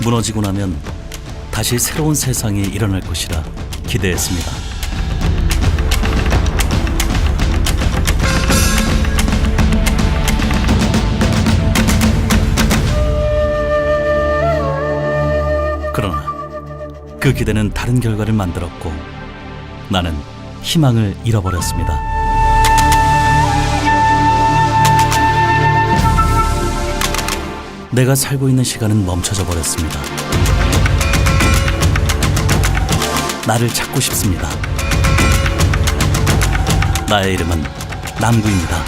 무너지고 나면 다시 새로운 세상이 일어날 것이라 기대했습니다. 그러나 그 기대는 다른 결과를 만들었고 나는 희망을 잃어버렸습니다. 내가 살고 있는 시간은 멈춰져 버렸습니다. 나를 찾고 싶습니다. 나의 이름은 남구입니다.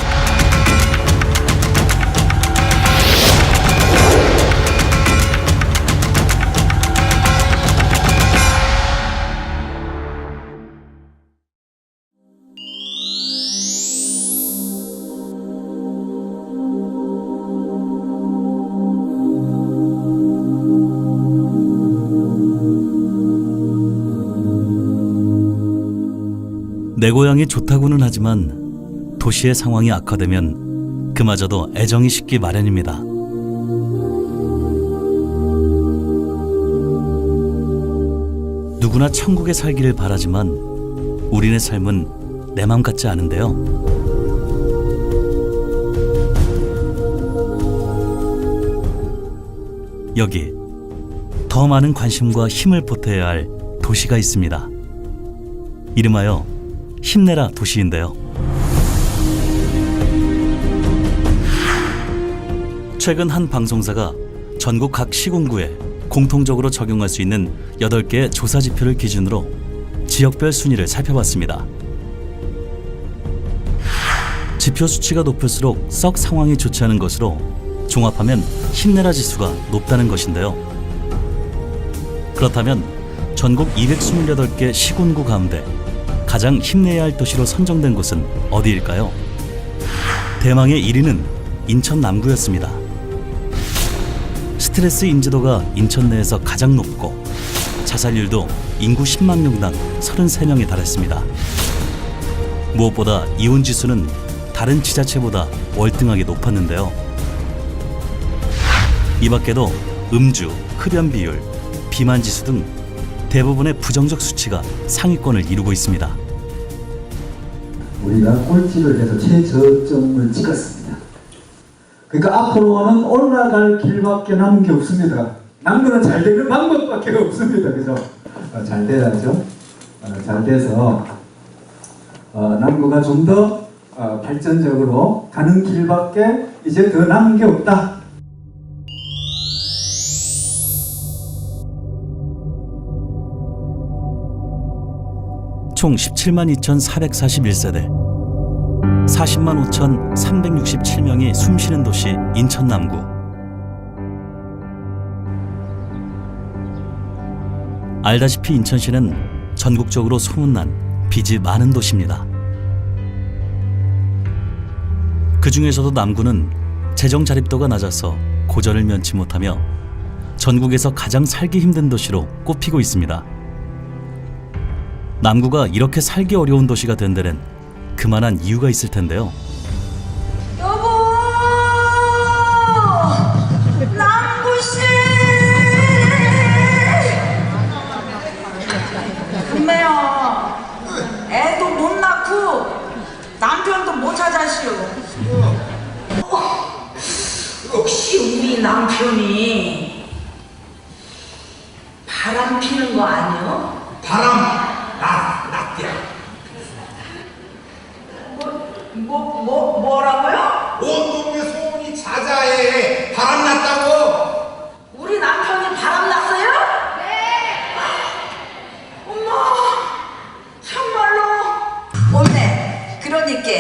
내 고향이 좋다고는 하지만 도시의 상황이 악화되면 그마저도 애정이 식기 마련입니다. 누구나 천국에 살기를 바라지만 우리네 삶은 내 맘 같지 않은데요. 여기 더 많은 관심과 힘을 보태야 할 도시가 있습니다. 이름하여 힘내라 도시인데요. 최근 한 방송사가 전국 각 시군구에 공통적으로 적용할 수 있는 8개의 조사 지표를 기준으로 지역별 순위를 살펴봤습니다. 지표 수치가 높을수록 썩 상황이 좋지 않은 것으로 종합하면 힘내라 지수가 높다는 것인데요. 그렇다면 전국 228개 시군구 가운데 가장 힘내야 할 도시로 선정된 곳은 어디일까요? 대망의 1위는 인천 남구였습니다. 스트레스 인지도가 인천 내에서 가장 높고 자살률도 인구 10만 명당 33명에 달했습니다. 무엇보다 이혼 지수는 다른 지자체보다 월등하게 높았는데요. 이 밖에도 음주, 흡연 비율, 비만 지수 등 대부분의 부정적 수치가 상위권을 이루고 있습니다. 우리가 꼴찌를 해서 최저점을 찍었습니다. 그러니까 앞으로는 올라갈 길밖에 남은 게 없습니다. 남들은 잘 되는 방법밖에 없습니다. 그죠? 잘 돼야죠. 잘 돼서 남구가 좀 더 발전적으로 가는 길밖에 이제 더 남은 게 없다. 총 17만 2,441세대 40만 5,367명이 숨쉬는 도시 인천 남구. 알다시피 인천시는 전국적으로 소문난 빚이 많은 도시입니다. 그 중에서도 남구는 재정 자립도가 낮아서 고전을 면치 못하며 전국에서 가장 살기 힘든 도시로 꼽히고 있습니다. 남구가 이렇게 살기 어려운 도시가 된 데는 그만한 이유가 있을 텐데요. 여보! 남구씨! 금매야 애도 못 낳고 남편도 못 찾아시오. 혹시 우리 남편이 바람 피는 거 아니요? 바람 낙대야. 뭐라고요? 온 동네 소문이 자자해. 바람 났다고. 우리 남편이 바람 났어요? 네. 엄마, 참말로. 옳네. 그러니까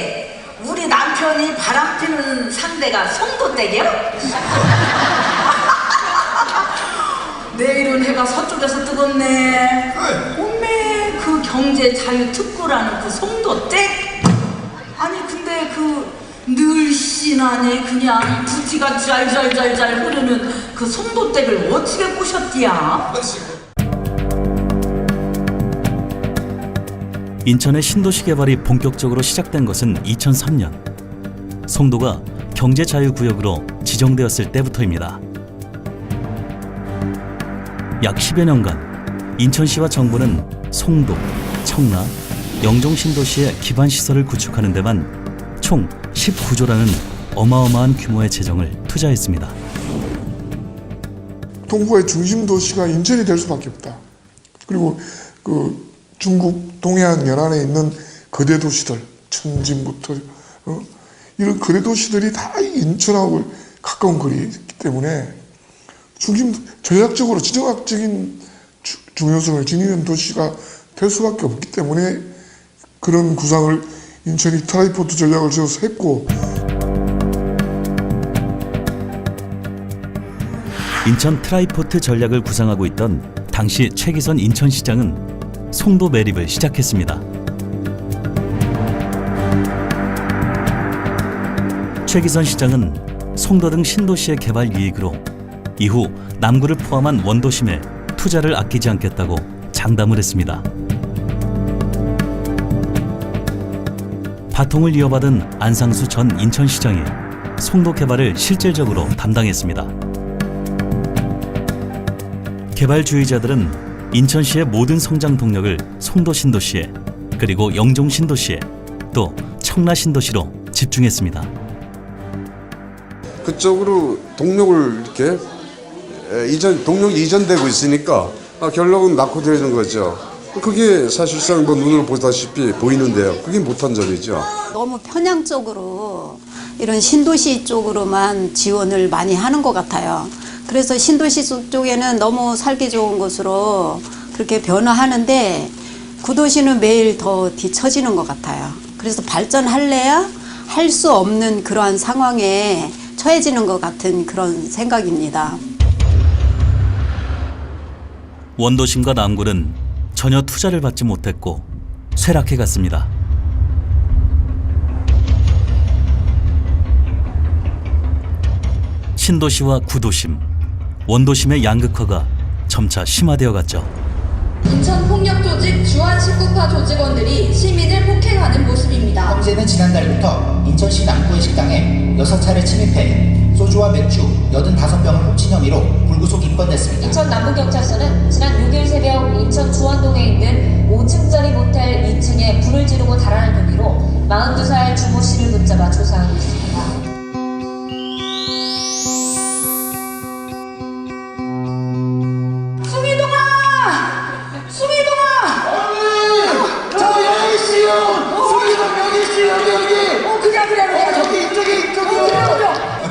우리 남편이 바람 피는 상대가 송도댁이요? 내일은 해가 서쪽에서 뜨겁네. 엄매 그 경제 자유 특구라는 그 송도댁? 아니 근데 그 늘씬하니 그냥 부티가 짤짤짤짤 흐르는 그 송도댁을 어떻게 꼬셨디야? 인천의 신도시 개발이 본격적으로 시작된 것은 2003년 송도가 경제자유구역으로 지정되었을 때부터입니다. 약 10여 년간 인천시와 정부는 송도, 청라, 영종 신도시의 기반 시설을 구축하는 데만 총 19조라는 어마어마한 규모의 재정을 투자했습니다. 동부의 중심 도시가 인천이 될 수밖에 없다. 그리고 그 중국 동해안 연안에 있는 거대 도시들, 천진부터 이런 거대 도시들이 다 인천하고 가까운 거리이기 때문에 중심 전략적으로 지정학적인 중요성을 지니는 도시가 될 수밖에 없기 때문에 그런 구상을 인천이 트라이포트 전략을 세워서 했고, 인천 트라이포트 전략을 구상하고 있던 당시 최기선 인천시장은 송도 매립을 시작했습니다. 최기선 시장은 송도 등 신도시의 개발 이익으로 이후 남구를 포함한 원도심에 투자를 아끼지 않겠다고 장담을 했습니다. 바통을 이어받은 안상수 전 인천시장이 송도 개발을 실질적으로 담당했습니다. 개발주의자들은 인천시의 모든 성장 동력을 송도 신도시에, 그리고 영종 신도시에, 또 청라 신도시로 집중했습니다. 그쪽으로 동력을 이렇게 동력이 이전되고 있으니까 결론은 낙후되는 거죠. 그게 사실상 뭐 눈으로 보다시피 보이는데요. 그게 못한 점이죠. 너무 편향적으로 이런 신도시 쪽으로만 지원을 많이 하는 것 같아요. 그래서 신도시 쪽에는 너무 살기 좋은 곳으로 그렇게 변화하는데 구도시는 매일 더 뒤처지는 것 같아요. 그래서 발전할래야 할 수 없는 그러한 상황에 처해지는 것 같은 그런 생각입니다. 원도심과 남구는 전혀 투자를 받지 못했고 쇠락해 갔습니다. 신도시와 구도심, 원도심의 양극화가 점차 심화되어 갔죠. 인천 폭력 조직 주한 19파 조직원들이 시민을 폭행하는 모습입니다. 범죄는 지난달부터 인천시 남구의 식당에 6차례 침입해 소주와 맥주 85병을 훔친 혐의로 불구속 입건됐습니다. 인천 남부경찰서는 지난 6일 새벽 인천 주원동에 있는 5층짜리 모텔 2층에 불을 지르고 달아난 혐의로 42살 주모 씨를 붙잡아 조사하고 있습니다.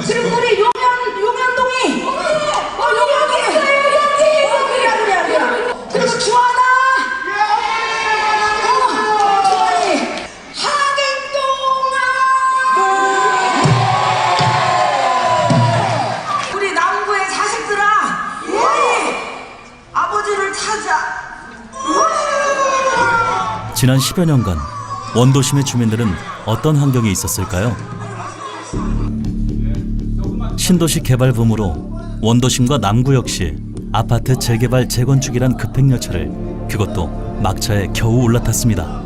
지금 우리 용현동이 그리고 주하나 주하니 하객동아 우리 남구의 자식들아 우리 아버지를 찾아. 지난 10여 년간 원도심의 주민들은 어떤 환경에 있었을까요? 신도시 개발 붐으로 원도심과 남구 역시 아파트 재개발 재건축이란 급행열차를, 그것도 막차에 겨우 올라탔습니다.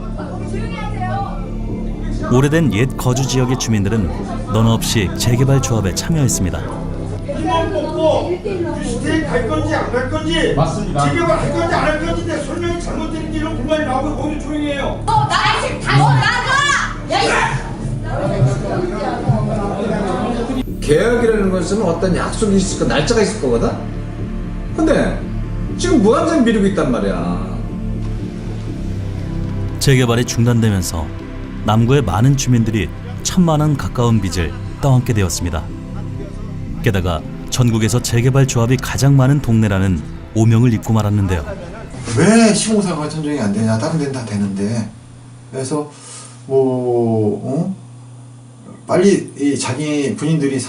오래된 옛 거주 지역의 주민들은 너나 없이 재개발 조합에 참여했습니다. 희망 먹고 주택 갈 건지 안 갈 건지, 맞습니다. 재개발 할 건지 안 할 건지인데 설명이 잘못되는 이런 불만이 나오고 거기 조용히 해요. 나 지금 다시 나가. 계약이라는 것은 어떤 약속이 있을 거, 날짜가 있을 거거든? 근데 지금 무한정 미루고 있단 말이야. 재개발이 중단되면서 남구의 많은 주민들이 1,000만 원 가까운 빚을 떠안게 되었습니다. 게다가 전국에서 재개발 조합이 가장 많은 동네라는 오명을 입고 말았는데요. 왜 시공사가 천정이 안 되냐? 다른 데는 다 되는데. 그래서 빨리 이 자기 군인들이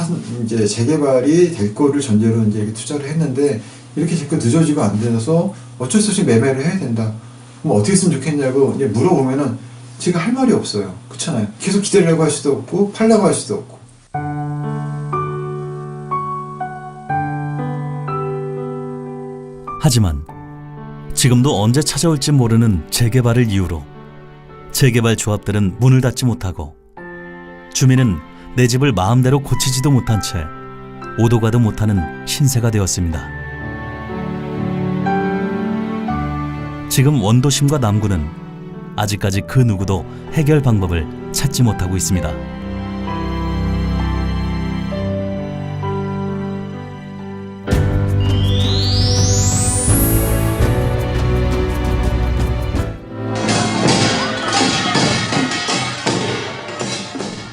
이제 재개발이 될 거를 전제로 이제 투자를 했는데 이렇게 자꾸 늦어지고 안 돼서 어쩔 수 없이 매매를 해야 된다. 그럼 어떻게 했으면 좋겠냐고 이제 물어보면은 제가 할 말이 없어요. 그렇잖아요. 계속 기다리려고 할 수도 없고 팔려고 할 수도 없고. 하지만 지금도 언제 찾아올지 모르는 재개발을 이유로 재개발 조합들은 문을 닫지 못하고 주민은 내 집을 마음대로 고치지도 못한 채 오도 가도 못하는 신세가 되었습니다. 지금 원도심과 남구는 아직까지 그 누구도 해결 방법을 찾지 못하고 있습니다.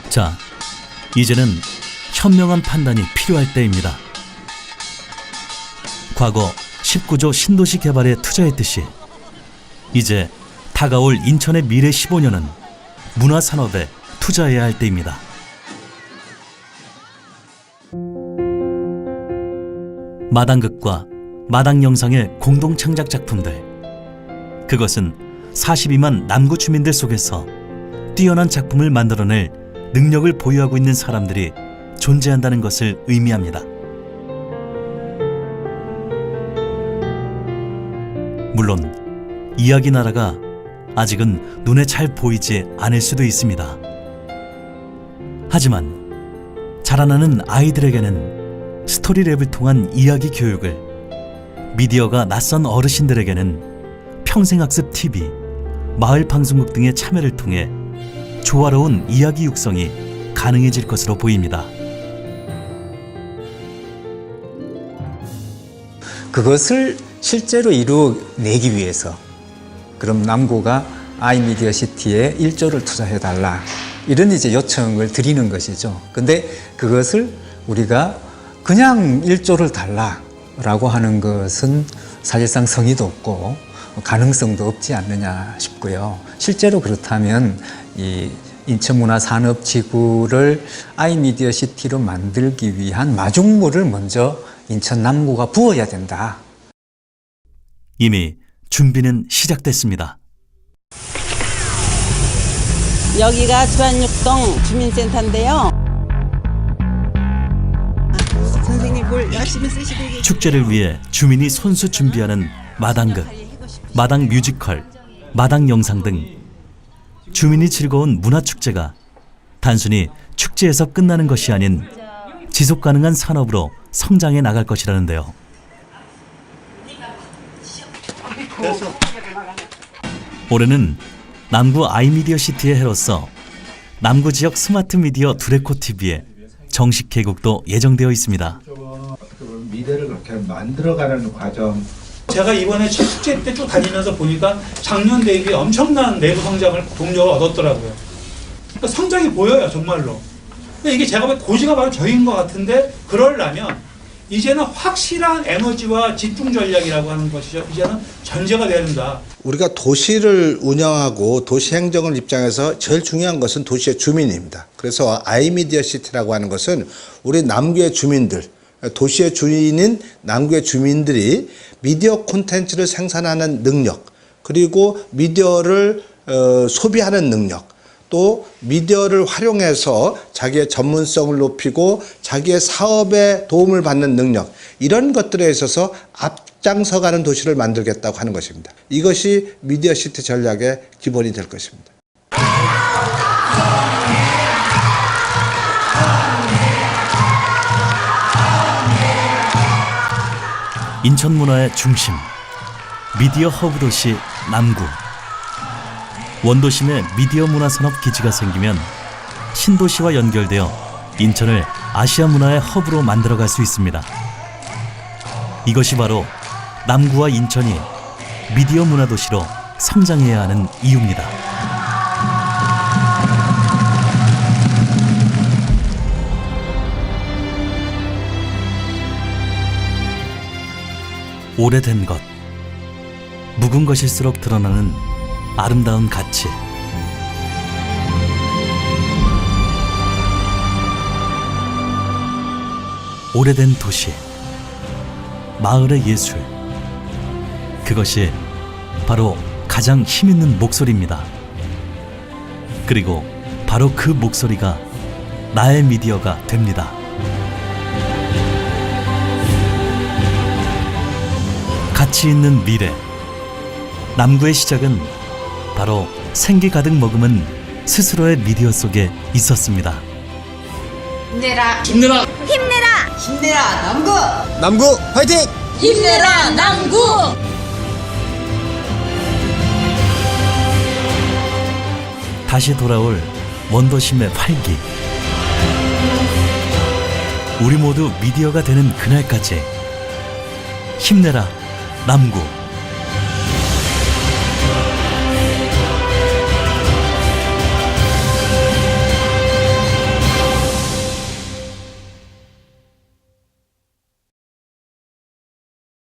자, 이제는 현명한 판단이 필요할 때입니다. 과거 19조 신도시 개발에 투자했듯이 이제 다가올 인천의 미래 15년은 문화산업에 투자해야 할 때입니다. 마당극과 마당영상의 공동 창작 작품들, 그것은 42만 남구 주민들 속에서 뛰어난 작품을 만들어낼 능력을 보유하고 있는 사람들이 존재한다는 것을 의미합니다. 물론 이야기 나라가 아직은 눈에 잘 보이지 않을 수도 있습니다. 하지만 자라나는 아이들에게는 스토리랩을 통한 이야기 교육을, 미디어가 낯선 어르신들에게는 평생학습 TV, 마을 방송국 등의 참여를 통해 조화로운 이야기 육성이 가능해질 것으로 보입니다. 그것을 실제로 이루어내기 위해서 그럼 남구가 아이미디어 시티에 1조를 투자해달라, 이런 이제 요청을 드리는 것이죠. 근데 그것을 우리가 그냥 1조를 달라라고 하는 것은 사실상 성의도 없고 가능성도 없지 않느냐 싶고요. 실제로 그렇다면 이 인천문화산업지구를 아이미디어 시티로 만들기 위한 마중물을 먼저 인천 남구가 부어야 된다. 이미 준비는 시작됐습니다. 여기가 주안육동 주민센터인데요. 선생님 뭘 열심히 쓰시고 계세요. 축제를 위해 주민이 손수 준비하는 마당극, 마당 뮤지컬, 마당 영상 등 주민이 즐거운 문화축제가 단순히 축제에서 끝나는 것이 아닌 지속가능한 산업으로 성장해 나갈 것이라는데요. 올해는 남구 아이미디어 시티의 해로서 남구 지역 스마트 미디어 두레코TV에 정식 개국도 예정되어 있습니다. 미래를 그렇게 만들어가는 과정. 제가 이번에 축제 때 쭉 다니면서 보니까 작년 대비 엄청난 내부 성장을 동력을 얻었더라고요. 그러니까 성장이 보여요, 정말로. 근데 이게 제가 보기엔 고지가 바로 저인 것 같은데, 그러려면 이제는 확실한 에너지와 집중 전략이라고 하는 것이죠. 이제는 전제가 돼야 된다. 우리가 도시를 운영하고 도시 행정을 입장에서 제일 중요한 것은 도시의 주민입니다. 그래서 아이미디어 시티라고 하는 것은 우리 남구의 주민들, 도시의 주인인 남구의 주민들이 미디어 콘텐츠를 생산하는 능력, 그리고 미디어를 소비하는 능력, 또 미디어를 활용해서 자기의 전문성을 높이고 자기의 사업에 도움을 받는 능력, 이런 것들에 있어서 앞장서가는 도시를 만들겠다고 하는 것입니다. 이것이 미디어 시티 전략의 기본이 될 것입니다. 인천 문화의 중심, 미디어 허브 도시 남구. 원도심에 미디어 문화산업 기지가 생기면 신도시와 연결되어 인천을 아시아 문화의 허브로 만들어갈 수 있습니다. 이것이 바로 남구와 인천이 미디어 문화 도시로 성장해야 하는 이유입니다. 오래된 것, 묵은 것일수록 드러나는 아름다운 가치. 오래된 도시, 마을의 예술. 그것이 바로 가장 힘있는 목소리입니다. 그리고 바로 그 목소리가 나의 미디어가 됩니다. 가치 있는 미래. 남구의 시작은 바로 생기 가득 머금은 스스로의 미디어 속에 있었습니다. 힘내라. 힘내라. 힘내라. 힘내라. 남구. 남구 화이팅! 힘내라. 남구. 다시 돌아올 원더심의 활기. 우리 모두 미디어가 되는 그날까지 힘내라 남구.